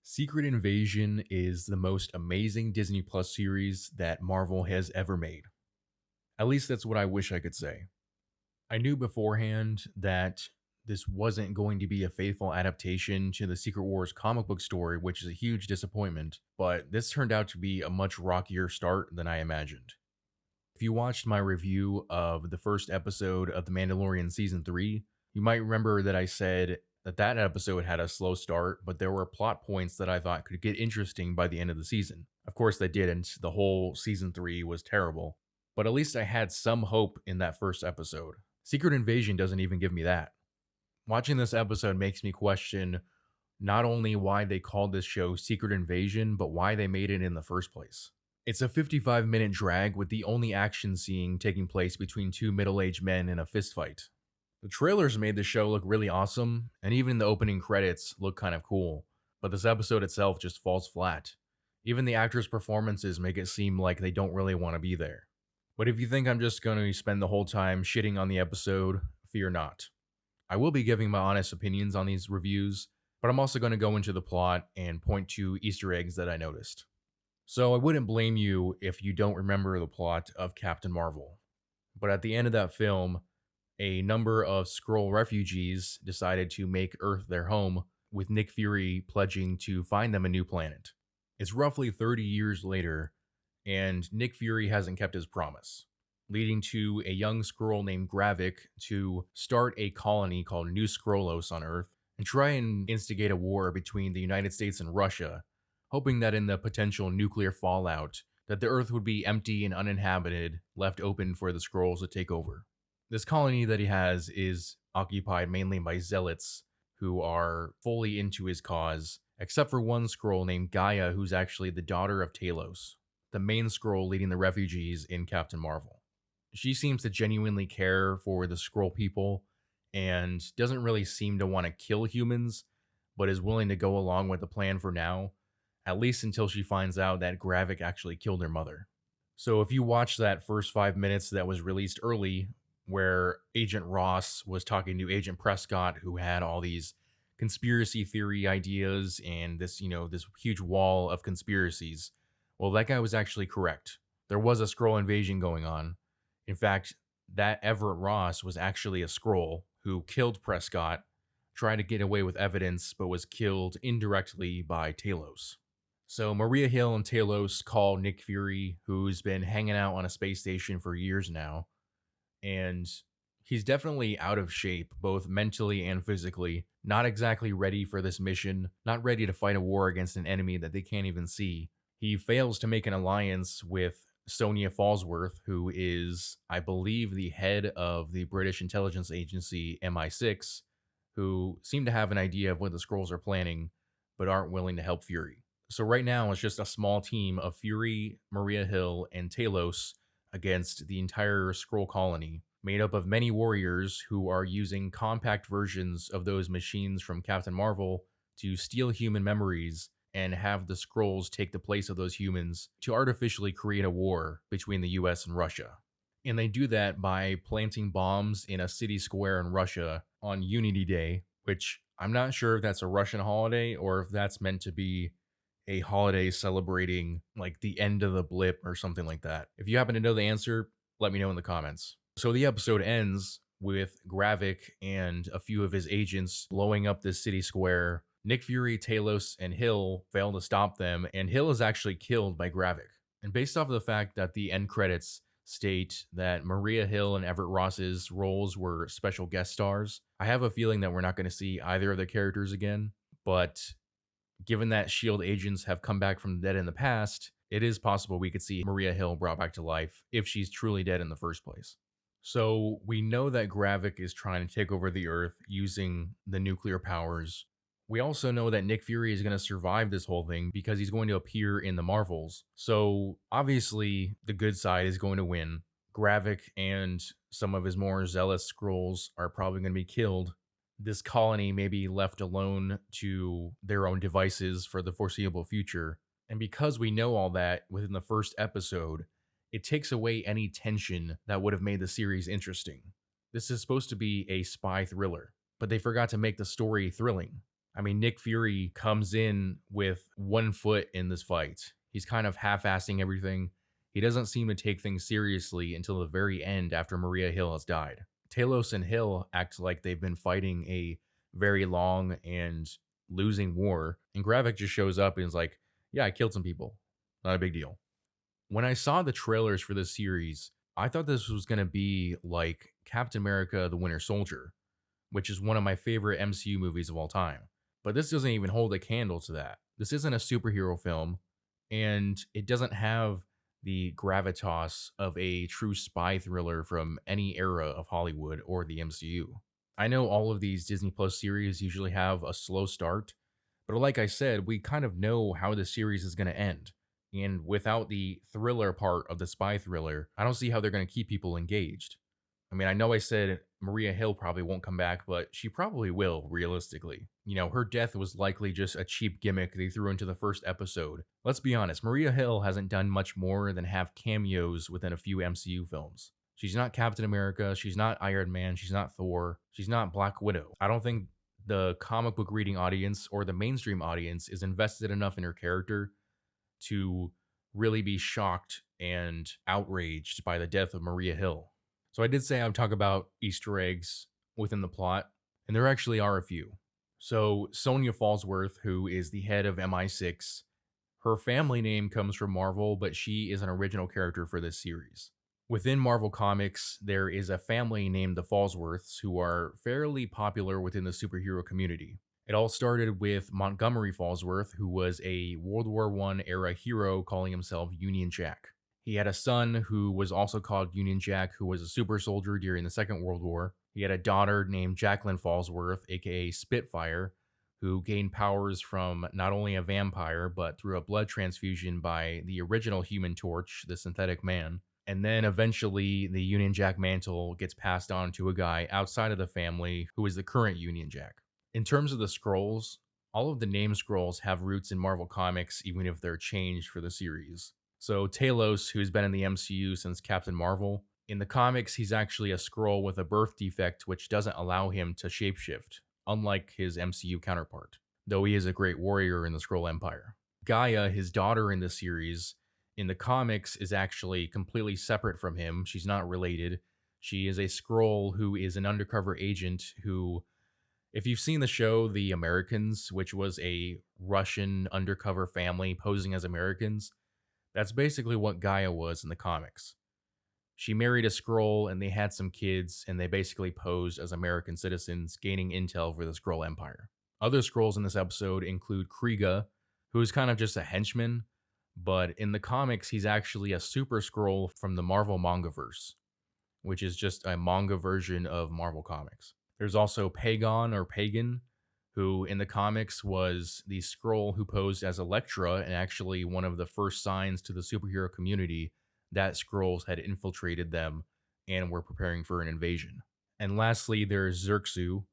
Secret Invasion is the most amazing Disney Plus series that Marvel has ever made. At least that's what I wish I could say. I knew beforehand that this wasn't going to be a faithful adaptation to the Secret Wars comic book story, which is a huge disappointment, but this turned out to be a much rockier start than I imagined. If you watched my review of the first episode of The Mandalorian Season 3, you might remember that I said that episode had a slow start, but there were plot points that I thought could get interesting by the end of the season. Of course, they didn't. The whole Season 3 was terrible, but at least I had some hope in that first episode. Secret Invasion doesn't even give me that. Watching this episode makes me question not only why they called this show Secret Invasion, but why they made it in the first place. It's a 55-minute drag with the only action scene taking place between two middle-aged men in a fistfight. The trailers made the show look really awesome, and even the opening credits look kind of cool, but this episode itself just falls flat. Even the actors' performances make it seem like they don't really want to be there. But if you think I'm just going to spend the whole time shitting on the episode, fear not. I will be giving my honest opinions on these reviews, but I'm also going to go into the plot and point to Easter eggs that I noticed. So I wouldn't blame you if you don't remember the plot of Captain Marvel. But at the end of that film, a number of Skrull refugees decided to make Earth their home, with Nick Fury pledging to find them a new planet. It's roughly 30 years later, and Nick Fury hasn't kept his promise, leading to a young Skrull named Gravik to start a colony called New Skrullos on Earth and try and instigate a war between the United States and Russia, hoping that in the potential nuclear fallout, that the Earth would be empty and uninhabited, left open for the Skrulls to take over. This colony that he has is occupied mainly by zealots who are fully into his cause, except for one Skrull named Gaia, who's actually the daughter of Talos, the main Skrull leading the refugees in Captain Marvel. She seems to genuinely care for the Skrull people and doesn't really seem to want to kill humans, but is willing to go along with the plan for now, at least until she finds out that Gravik actually killed her mother. So if you watch that first 5 minutes that was released early, where Agent Ross was talking to Agent Prescott, who had all these conspiracy theory ideas and this huge wall of conspiracies, well, that guy was actually correct. There was a Skrull invasion going on. In fact, that Everett Ross was actually a Skrull who killed Prescott, tried to get away with evidence, but was killed indirectly by Talos. So Maria Hill and Talos call Nick Fury, who's been hanging out on a space station for years now, and he's definitely out of shape, both mentally and physically, not exactly ready for this mission, not ready to fight a war against an enemy that they can't even see. He fails to make an alliance with Sonia Fallsworth, who is, I believe, the head of the British intelligence agency MI6, who seem to have an idea of what the Skrulls are planning, but aren't willing to help Fury. So right now, it's just a small team of Fury, Maria Hill, and Talos against the entire Skrull colony, made up of many warriors who are using compact versions of those machines from Captain Marvel to steal human memories and have the Skrulls take the place of those humans to artificially create a war between the US and Russia. And they do that by planting bombs in a city square in Russia on Unity Day, which I'm not sure if that's a Russian holiday or if that's meant to be a holiday celebrating like the end of the blip or something like that. If you happen to know the answer, let me know in the comments. So the episode ends with Gravik and a few of his agents blowing up this city square. Nick Fury, Talos, and Hill fail to stop them, and Hill is actually killed by Gravik. And based off of the fact that the end credits state that Maria Hill and Everett Ross's roles were special guest stars, I have a feeling that we're not going to see either of the characters again, but given that S.H.I.E.L.D. agents have come back from the dead in the past, it is possible we could see Maria Hill brought back to life if she's truly dead in the first place. So we know that Gravik is trying to take over the Earth using the nuclear powers. We also know that Nick Fury is going to survive this whole thing because he's going to appear in the Marvels. So obviously the good side is going to win. Gravik and some of his more zealous Skrulls are probably going to be killed. This colony may be left alone to their own devices for the foreseeable future. And because we know all that within the first episode, it takes away any tension that would have made the series interesting. This is supposed to be a spy thriller, but they forgot to make the story thrilling. I mean, Nick Fury comes in with 1 foot in this fight. He's kind of half-assing everything. He doesn't seem to take things seriously until the very end after Maria Hill has died. Talos and Hill act like they've been fighting a very long and losing war, and Gravik just shows up and is like, "Yeah, I killed some people. Not a big deal." When I saw the trailers for this series, I thought this was going to be like Captain America: The Winter Soldier, which is one of my favorite MCU movies of all time. But this doesn't even hold a candle to that. This isn't a superhero film, and it doesn't have the gravitas of a true spy thriller from any era of Hollywood or the MCU. I know all of these Disney Plus series usually have a slow start, but like I said, we kind of know how the series is going to end. And without the thriller part of the spy thriller, I don't see how they're going to keep people engaged. I mean, I know I said Maria Hill probably won't come back, but she probably will, realistically. You know, her death was likely just a cheap gimmick they threw into the first episode. Let's be honest, Maria Hill hasn't done much more than have cameos within a few MCU films. She's not Captain America, she's not Iron Man, she's not Thor, she's not Black Widow. I don't think the comic book reading audience or the mainstream audience is invested enough in her character to really be shocked and outraged by the death of Maria Hill. So I did say I would talk about Easter eggs within the plot, and there actually are a few. So Sonya Falsworth, who is the head of MI6, her family name comes from Marvel, but she is an original character for this series. Within Marvel Comics, there is a family named the Falsworths who are fairly popular within the superhero community. It all started with Montgomery Falsworth, who was a World War I era hero calling himself Union Jack. He had a son who was also called Union Jack, who was a super soldier during the Second World War. He had a daughter named Jacqueline Falsworth, aka Spitfire, who gained powers from not only a vampire, but through a blood transfusion by the original Human Torch, the synthetic man. And then eventually the Union Jack mantle gets passed on to a guy outside of the family who is the current Union Jack. In terms of the scrolls, all of the name scrolls have roots in Marvel Comics, even if they're changed for the series. So Talos, who's been in the MCU since Captain Marvel, in the comics, he's actually a Skrull with a birth defect which doesn't allow him to shapeshift, unlike his MCU counterpart, though he is a great warrior in the Skrull Empire. Gaia, his daughter in the series, in the comics is actually completely separate from him. She's not related. She is a Skrull who is an undercover agent who, if you've seen the show The Americans, which was a Russian undercover family posing as Americans, that's basically what Gaia was in the comics. She married a Skrull and they had some kids, and they basically posed as American citizens, gaining intel for the Skrull Empire. Other Skrulls in this episode include Kriega, who is kind of just a henchman, but in the comics, he's actually a super Skrull from the Marvel Mangaverse, which is just a manga version of Marvel Comics. There's also Pagon or Pagan, who in the comics was the Skrull who posed as Elektra, and actually one of the first signs to the superhero community that Skrulls had infiltrated them and were preparing for an invasion. And lastly, there's Xerxu,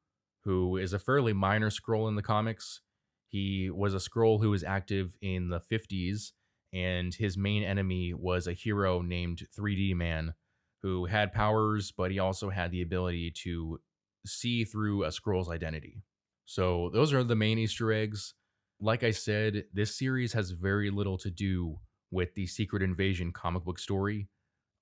who is a fairly minor Skrull in the comics. He was a Skrull who was active in the 50s, and his main enemy was a hero named 3D Man, who had powers, but he also had the ability to see through a Skrull's identity. So those are the main Easter eggs. Like I said, this series has very little to do with the Secret Invasion comic book story,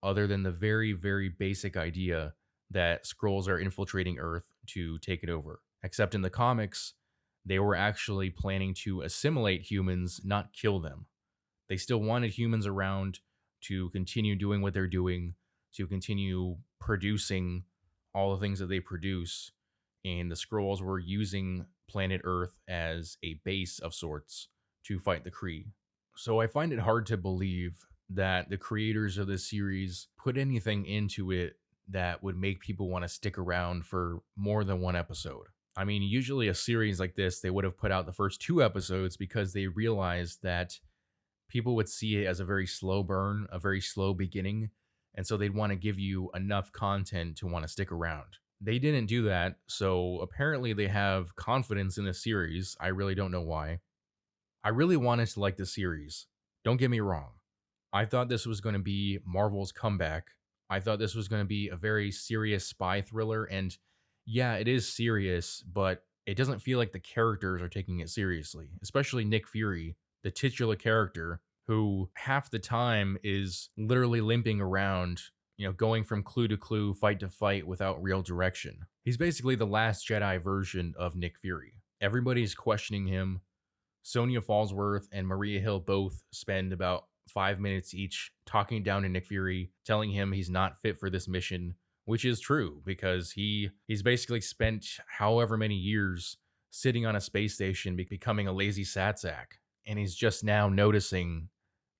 other than the very, very basic idea that Skrulls are infiltrating Earth to take it over. Except in the comics, they were actually planning to assimilate humans, not kill them. They still wanted humans around to continue doing what they're doing, to continue producing all the things that they produce, and the Skrulls were using planet Earth as a base of sorts to fight the Kree. So I find it hard to believe that the creators of this series put anything into it that would make people want to stick around for more than one episode. I mean, usually a series like this, they would have put out the first 2 episodes because they realized that people would see it as a very slow burn, a very slow beginning, and so they'd want to give you enough content to want to stick around. They didn't do that, so apparently they have confidence in the series. I really don't know why. I really wanted to like the series. Don't get me wrong. I thought this was going to be Marvel's comeback. I thought this was going to be a very serious spy thriller, and yeah, it is serious, but It doesn't feel like the characters are taking it seriously, especially Nick Fury, the titular character, who half the time is literally limping around, going from clue to clue, fight to fight without real direction. He's basically the last Jedi version of Nick Fury. Everybody's questioning him. Sonya Fallsworth and Maria Hill both spend about 5 minutes each talking down to Nick Fury, telling him he's not fit for this mission, which is true because he's basically spent however many years sitting on a space station becoming a lazy sat sack, and he's just now noticing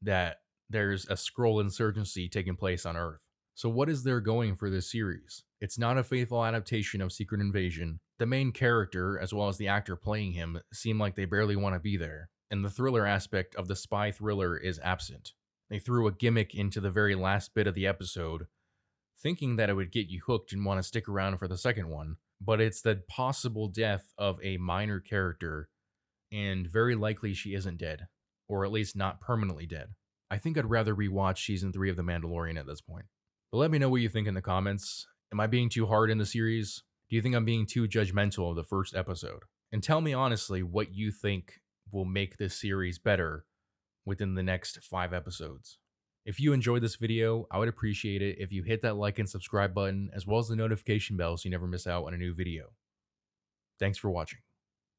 that there's a Skrull insurgency taking place on Earth. So what is there going for this series? It's not a faithful adaptation of Secret Invasion. The main character, as well as the actor playing him, seem like they barely want to be there, and the thriller aspect of the spy thriller is absent. They threw a gimmick into the very last bit of the episode, thinking that it would get you hooked and want to stick around for the second one, but it's the possible death of a minor character, and very likely she isn't dead, or at least not permanently dead. I think I'd rather rewatch season 3 of The Mandalorian at this point. But let me know what you think in the comments. Am I being too hard in the series? Do you think I'm being too judgmental of the first episode? And tell me honestly what you think will make this series better within the next 5 episodes. If you enjoyed this video, I would appreciate it if you hit that like and subscribe button, as well as the notification bell so you never miss out on a new video. Thanks for watching.